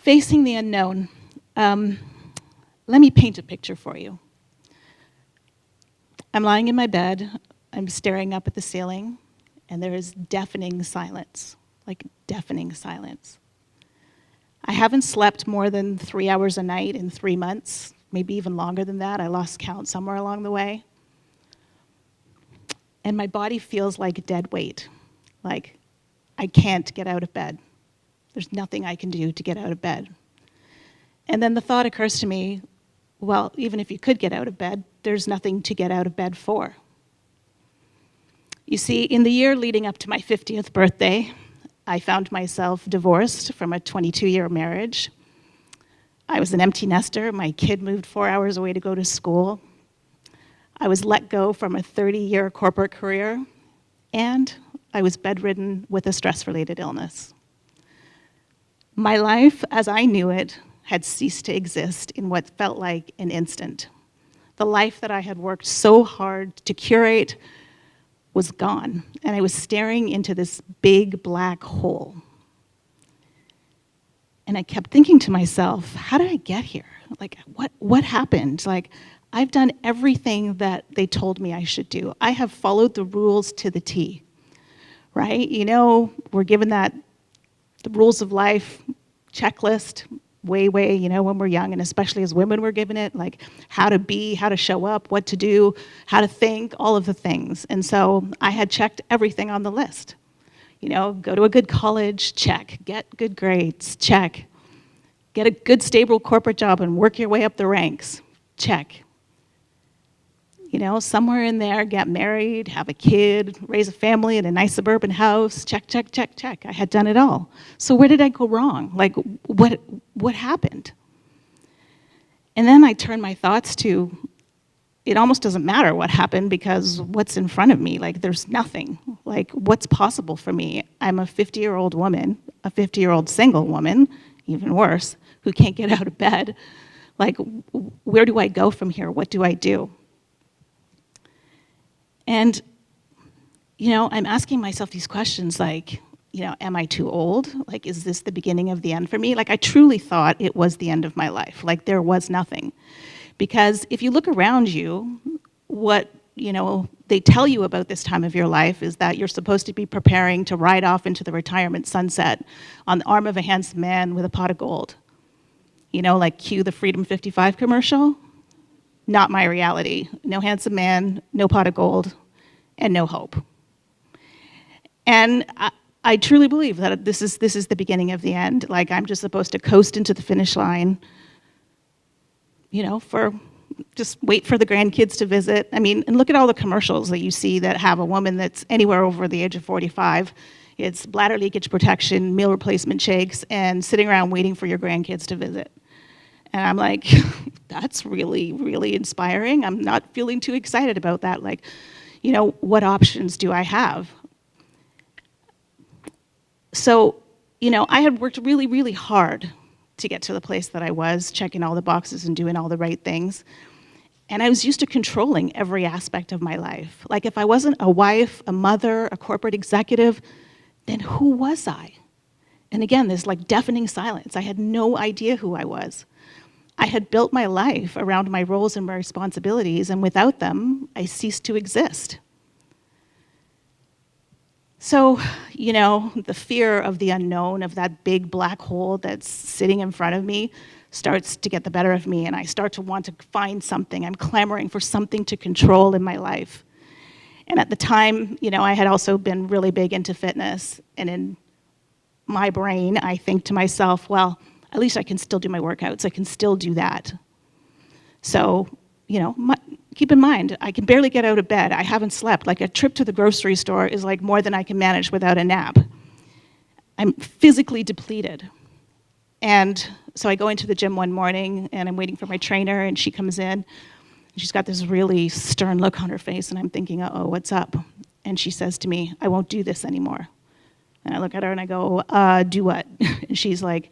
Facing the unknown. Let me paint a picture for you. I'm lying in my bed, I'm staring up at the ceiling, and there is deafening silence, like deafening silence. I haven't slept more than 3 hours a night in 3 months, maybe even longer than that. I lost count somewhere along the way. And my body feels like dead weight, like I can't get out of bed. There's nothing I can do to get out of bed. And then the thought occurs to me, well, even if you could get out of bed, there's nothing to get out of bed for. You see, in the year leading up to my 50th birthday, I found myself divorced from a 22-year marriage. I was an empty nester. My kid moved 4 hours away to go to school. I was let go from a 30-year corporate career, and I was bedridden with a stress-related illness. My life, as I knew it, had ceased to exist in what felt like an instant. The life that I had worked so hard to curate was gone, and I was staring into this big black hole. And I kept thinking to myself, how did I get here? Like, what happened? Like, I've done everything that they told me I should do. I have followed the rules to the T, right? You know, we're given that, the rules of life checklist, way, when we're young, and especially as women, we're given it, like how to be, how to show up, what to do, how to think, all of the things. And so I had checked everything on the list. You know, go to a good college, check. Get good grades, check. Get a good, stable corporate job and work your way up the ranks, check. You know, somewhere in there, get married, have a kid, raise a family in a nice suburban house, check. I had done it all. So where did I go wrong? Like, what happened? And then I turned my thoughts to, it almost doesn't matter what happened because what's in front of me? Like, there's nothing. Like, what's possible for me? I'm a 50-year-old woman, a 50-year-old single woman, even worse, who can't get out of bed. Like, where do I go from here? What do I do? And, you know, I'm asking myself these questions like, you know, am I too old? Like, is this the beginning of the end for me? Like, I truly thought it was the end of my life. Like, there was nothing. Because if you look around you, what, you know, they tell you about this time of your life is that you're supposed to be preparing to ride off into the retirement sunset on the arm of a handsome man with a pot of gold. You know, like cue the Freedom 55 commercial. Not my reality. No handsome man, no pot of gold, and no hope. And I truly believe that this is the beginning of the end. Like, I'm just supposed to coast into the finish line, you know, just wait for the grandkids to visit. I mean, and look at all the commercials that you see that have a woman that's anywhere over the age of 45. It's bladder leakage protection, meal replacement shakes, and sitting around waiting for your grandkids to visit. And I'm like, that's really, really inspiring. I'm not feeling too excited about that. Like, you know, what options do I have? So, you know, I had worked really, really hard to get to the place that I was, checking all the boxes and doing all the right things. And I was used to controlling every aspect of my life. Like, if I wasn't a wife, a mother, a corporate executive, then who was I? And again, this like deafening silence. I had no idea who I was. I had built my life around my roles and my responsibilities, and without them, I ceased to exist. So, you know, the fear of the unknown, of that big black hole that's sitting in front of me, starts to get the better of me, and I start to want to find something. I'm clamoring for something to control in my life. And at the time, you know, I had also been really big into fitness, and in my brain, I think to myself, well, at least I can still do my workouts. I can still do that. So, you know, keep in mind, I can barely get out of bed. I haven't slept. Like, a trip to the grocery store is like more than I can manage without a nap. I'm physically depleted. And so I go into the gym one morning, and I'm waiting for my trainer, and she comes in. And she's got this really stern look on her face, and I'm thinking, uh-oh, what's up? And she says to me, I won't do this anymore. And I look at her, and I go, do what? And she's like,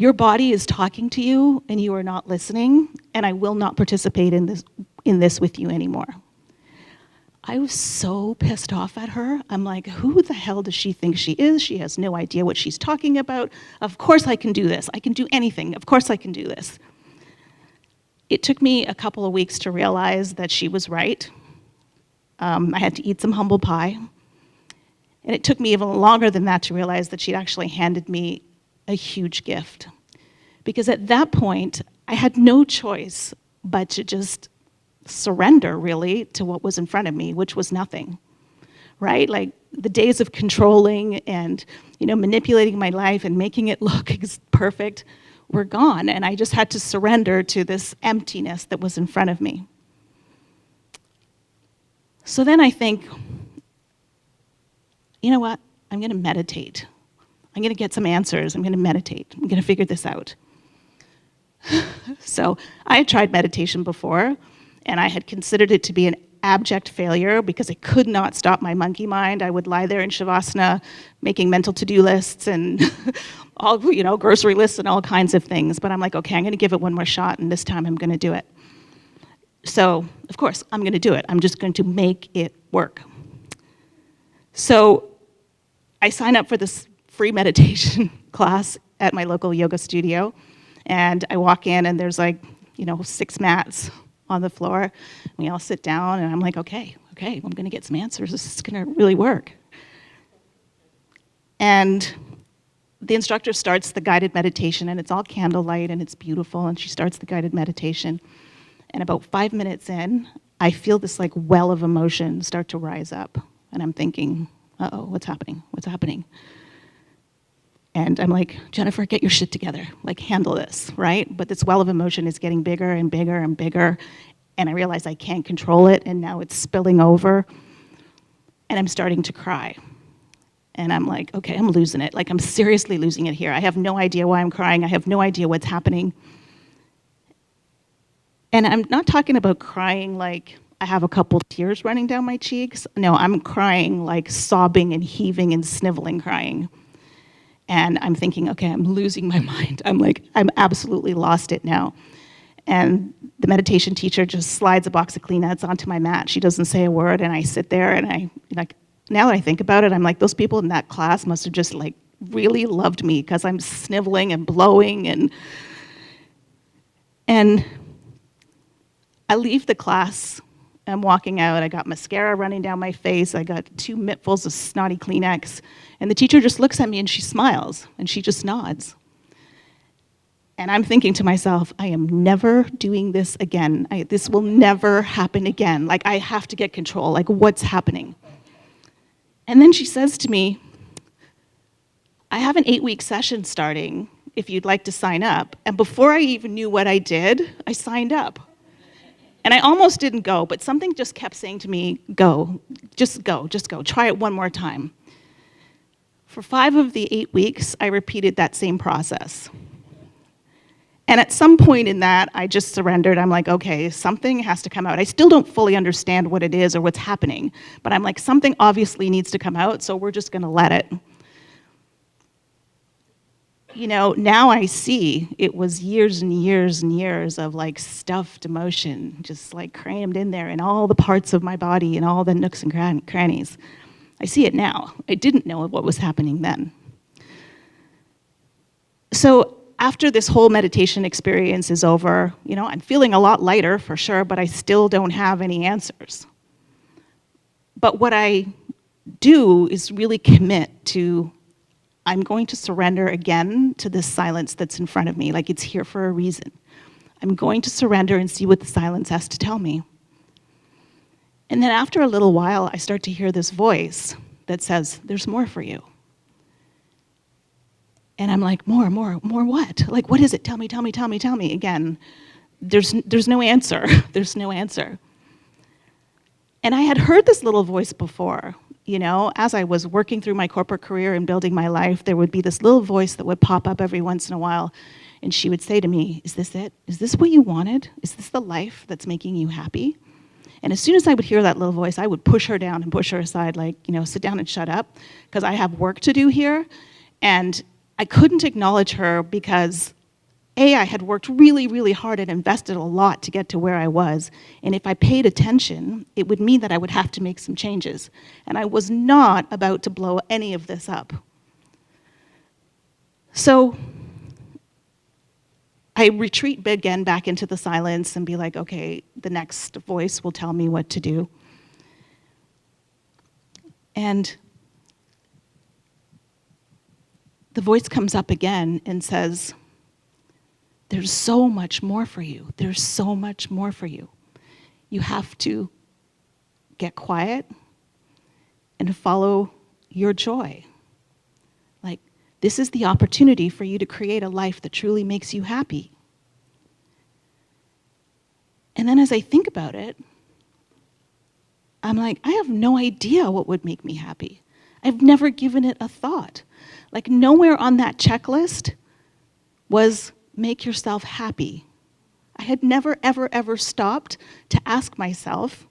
your body is talking to you, and you are not listening, and I will not participate in this with you anymore. I was so pissed off at her. I'm like, who the hell does she think she is? She has no idea what she's talking about. Of course I can do this. I can do anything. Of course I can do this. It took me a couple of weeks to realize that she was right. I had to eat some humble pie. And it took me even longer than that to realize that she'd actually handed me a huge gift. Because at that point, I had no choice but to just surrender, really, to what was in front of me, which was nothing, right? Like, the days of controlling and, manipulating my life and making it look perfect were gone, and I just had to surrender to this emptiness that was in front of me. So then I think, you know what? I'm going to meditate. I'm going to get some answers. I'm going to meditate. I'm going to figure this out. So I had tried meditation before, and I had considered it to be an abject failure because I could not stop my monkey mind. I would lie there in Shavasana making mental to-do lists and all, grocery lists and all kinds of things. But I'm like, okay, I'm going to give it one more shot, and this time I'm going to do it. So, of course, I'm going to do it. I'm just going to make it work. So I signed up for this free meditation class at my local yoga studio, and I walk in, and there's 6 mats on the floor. We all sit down, and I'm like, okay, I'm going to get some answers. This is going to really work. And the instructor starts the guided meditation, and it's all candlelight, and it's beautiful, and she starts the guided meditation. And about 5 minutes in, I feel this well of emotion start to rise up. And I'm thinking, uh-oh, what's happening? What's happening? And I'm like, Jennifer, get your shit together. Handle this, right? But this well of emotion is getting bigger and bigger and bigger. And I realize I can't control it, and now it's spilling over. And I'm starting to cry. And I'm like, okay, I'm losing it. I'm seriously losing it here. I have no idea why I'm crying. I have no idea what's happening. And I'm not talking about crying I have a couple tears running down my cheeks. No, I'm crying sobbing and heaving and sniveling crying. And I'm thinking, okay, I'm losing my mind. I'm absolutely lost it now. And the meditation teacher just slides a box of Kleenex onto my mat. She doesn't say a word, and I sit there, and now that I think about it, I'm like, those people in that class must have just really loved me because I'm sniveling and blowing and I leave the class. I'm walking out. I got mascara running down my face. I got 2 mittfuls of snotty Kleenex. And the teacher just looks at me and she smiles and she just nods. And I'm thinking to myself, I am never doing this again. This will never happen again. I have to get control. What's happening? And then she says to me, I have an 8-week session starting if you'd like to sign up. And before I even knew what I did, I signed up. And I almost didn't go, but something just kept saying to me, go, try it one more time. For 5 of the 8 weeks, I repeated that same process. And at some point in that, I just surrendered. I'm like, okay, something has to come out. I still don't fully understand what it is or what's happening, but I'm like, something obviously needs to come out, so we're just gonna let it. Now I see it was years and years and years of stuffed emotion, just crammed in there in all the parts of my body and all the nooks and crannies. I see it now. I didn't know what was happening then. So after this whole meditation experience is over, I'm feeling a lot lighter for sure, but I still don't have any answers. But what I do is really commit to I'm going to surrender again to this silence that's in front of me, it's here for a reason. I'm going to surrender and see what the silence has to tell me. And then after a little while, I start to hear this voice that says, there's more for you. And I'm like, more what? What is it? Tell me. Again, there's no answer. There's no answer. And I had heard this little voice before. As I was working through my corporate career and building my life, there would be this little voice that would pop up every once in a while, and she would say to me, is this it? Is this what you wanted? Is this the life that's making you happy? And as soon as I would hear that little voice, I would push her down and push her aside, sit down and shut up, because I have work to do here. And I couldn't acknowledge her because I had worked really, really hard and invested a lot to get to where I was. And if I paid attention, it would mean that I would have to make some changes. And I was not about to blow any of this up. So I retreat again back into the silence and be like, okay, the next voice will tell me what to do. And the voice comes up again and says, there's so much more for you. There's so much more for you. You have to get quiet and follow your joy. Like, this is the opportunity for you to create a life that truly makes you happy. And then as I think about it, I'm like, I have no idea what would make me happy. I've never given it a thought. Like, nowhere on that checklist was make yourself happy. I had never, ever, ever stopped to ask myself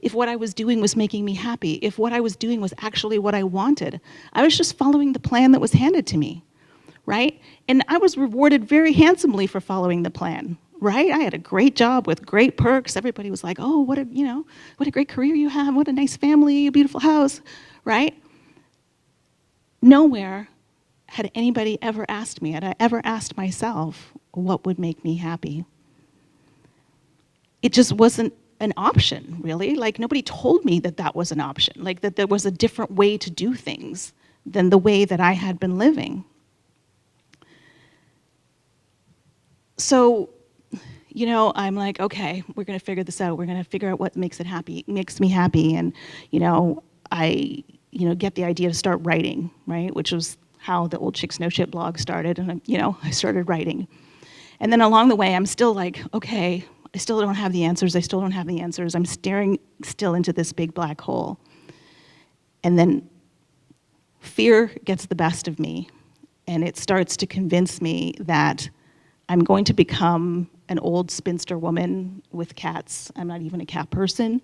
if what I was doing was making me happy, if what I was doing was actually what I wanted. I was just following the plan that was handed to me, right? And I was rewarded very handsomely for following the plan, right? I had a great job with great perks. Everybody was like, oh, what a great career you have, what a nice family, a beautiful house, right? Nowhere had anybody ever asked me, had I ever asked myself what would make me happy. It just wasn't an option, really. Like, nobody told me that that was an option, like that there was a different way to do things than the way that I had been living. So, I'm like, okay, we're gonna figure this out. We're gonna figure out what makes me happy. And, I get the idea to start writing, right? Which was how the Old Chicks No Shit blog started. And, I started writing. And then along the way, I'm still like, okay, I still don't have the answers. I'm staring still into this big black hole. And then fear gets the best of me. And it starts to convince me that I'm going to become an old spinster woman with cats. I'm not even a cat person.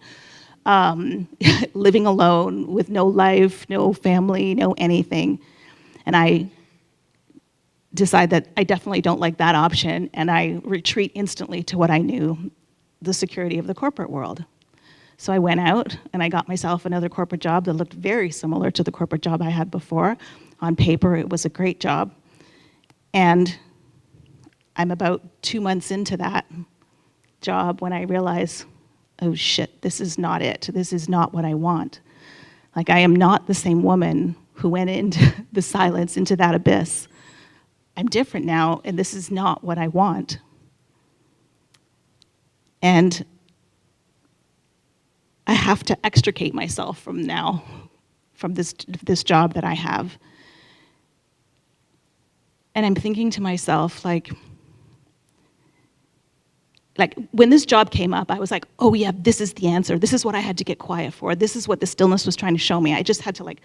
Living alone with no life, no family, no anything. And I decide that I definitely don't like that option, and I retreat instantly to what I knew, the security of the corporate world. So I went out and I got myself another corporate job that looked very similar to the corporate job I had before. On paper, it was a great job. And I'm about 2 months into that job when I realize, oh shit, this is not it. This is not what I want. Like, I am not the same woman who went into the silence, into that abyss. I'm different now, and this is not what I want. And I have to extricate myself from this job that I have. And I'm thinking to myself, like when this job came up, I was like, oh yeah, this is the answer. This is what I had to get quiet for. This is what the stillness was trying to show me. I just had to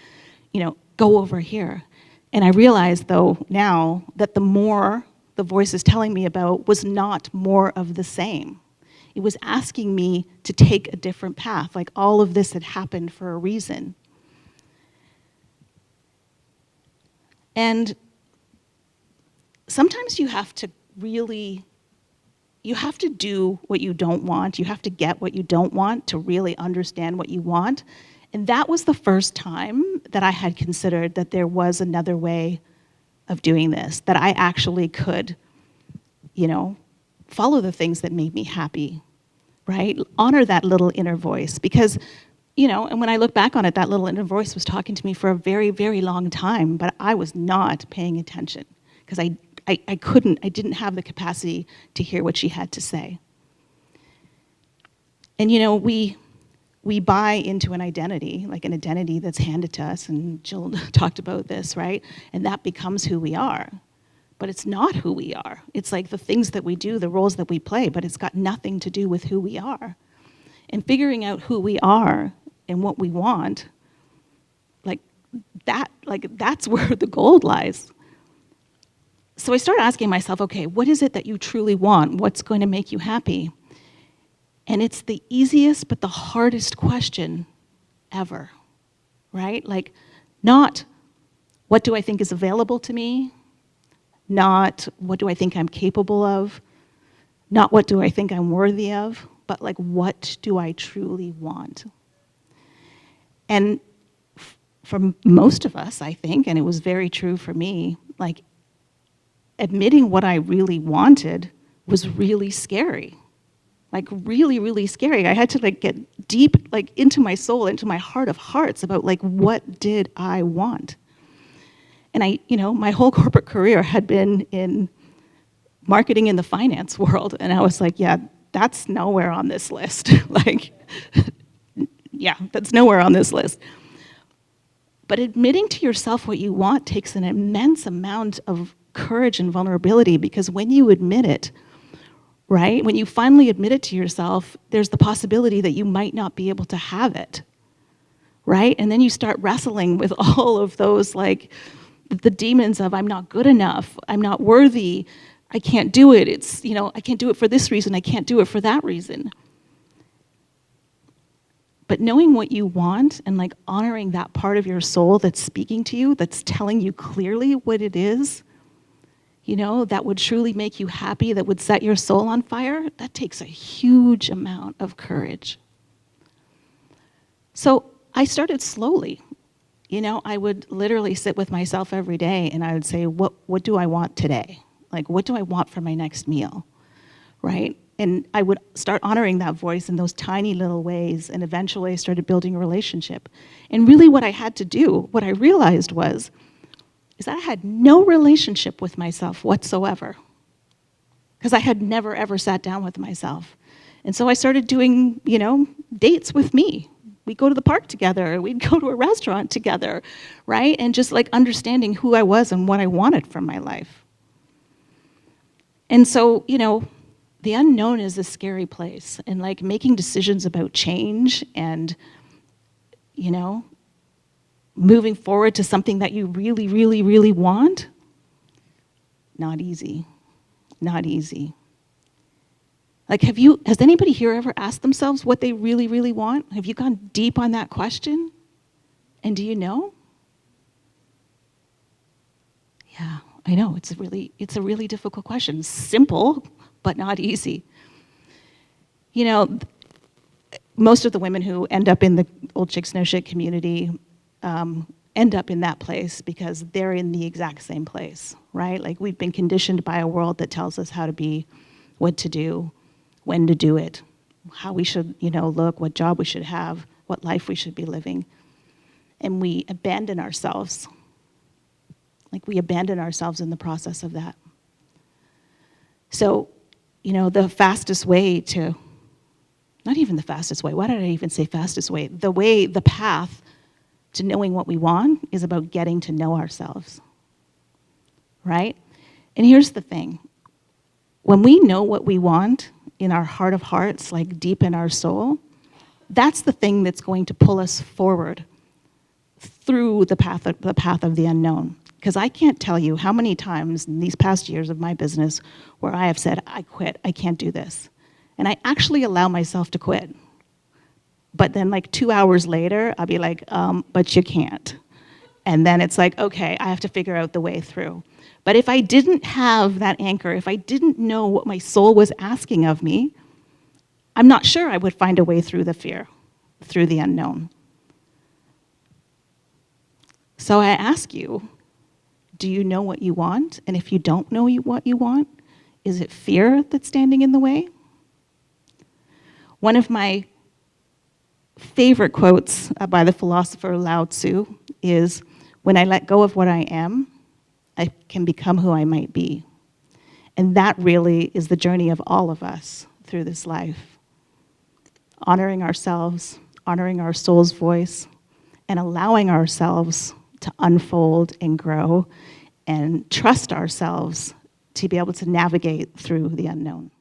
go over here. And I realized, though, now that the more the voice is telling me about was not more of the same. It was asking me to take a different path. Like, all of this had happened for a reason. And sometimes you have to do what you don't want. You have to get what you don't want to really understand what you want. And that was the first time that I had considered that there was another way of doing this, that I actually could, follow the things that made me happy, right? Honor that little inner voice. Because, and when I look back on it, that little inner voice was talking to me for a very, very long time, but I was not paying attention because I didn't have the capacity to hear what she had to say. And we buy into an identity, like an identity that's handed to us, and Jill talked about this, right? And that becomes who we are. But it's not who we are. It's like the things that we do, the roles that we play, but it's got nothing to do with who we are. And figuring out who we are and what we want, that's where the gold lies. So I started asking myself, okay, what is it that you truly want? What's going to make you happy? And it's the easiest but the hardest question ever, right? Like, not what do I think is available to me? not what do I think I'm capable of, not what do I think I'm worthy of, but like what do I truly want? And for most of us, I think, and it was very true for me, like admitting what I really wanted was really scary. Like really, really scary. I had to like get deep, like into my soul, into my heart of hearts about like what did I want? And my whole corporate career had been in marketing in the finance world, and I was like, yeah, that's nowhere on this list. Like, yeah, that's nowhere on this list. But admitting to yourself what you want takes an immense amount of courage and vulnerability, because when you admit it, right, when you finally admit it to yourself, there's the possibility that you might not be able to have it, right? And then you start wrestling with all of those, like, the demons of I'm not good enough, I'm not worthy, I can't do it, it's, I can't do it for this reason, I can't do it for that reason. But knowing what you want and like honoring that part of your soul that's speaking to you, that's telling you clearly what it is, that would truly make you happy, that would set your soul on fire, that takes a huge amount of courage. So I started slowly. I would literally sit with myself every day and I would say, what do I want today? Like, what do I want for my next meal, right? And I would start honoring that voice in those tiny little ways, and eventually I started building a relationship. And really what I had to do, what I realized is that I had no relationship with myself whatsoever, because I had never, ever sat down with myself. And so I started doing, dates with me. We'd go to the park together, we'd go to a restaurant together, right? And just like understanding who I was and what I wanted from my life. And so, the unknown is a scary place, and like making decisions about change and, moving forward to something that you really, really, really want, not easy, not easy. Like, has anybody here ever asked themselves what they really, really want? Have you gone deep on that question? And do you know? Yeah, I know, it's a really difficult question. Simple, but not easy. Most of the women who end up in the Old Chicks No Shit community end up in that place because they're in the exact same place, right? Like, we've been conditioned by a world that tells us how to be, what to do, when to do it, how we should, look, what job we should have, what life we should be living. And we abandon ourselves. Like, we abandon ourselves in the process of that. So, the fastest way to, not even the fastest way, why did I even say fastest way? The path to knowing what we want is about getting to know ourselves, right? And here's the thing. When we know what we want in our heart of hearts, like deep in our soul, that's the thing that's going to pull us forward through the path of the unknown. Because I can't tell you how many times in these past years of my business where I have said, I quit, I can't do this. And I actually allow myself to quit. But then like 2 hours later, I'll be like, but you can't. And then it's like, okay, I have to figure out the way through. But if I didn't have that anchor, if I didn't know what my soul was asking of me, I'm not sure I would find a way through the fear, through the unknown. So I ask you, do you know what you want? And if you don't know what you want, is it fear that's standing in the way? One of my favorite quotes by the philosopher Lao Tzu is, when I let go of what I am, I can become who I might be. And that really is the journey of all of us through this life. Honoring ourselves, honoring our soul's voice, and allowing ourselves to unfold and grow and trust ourselves to be able to navigate through the unknown.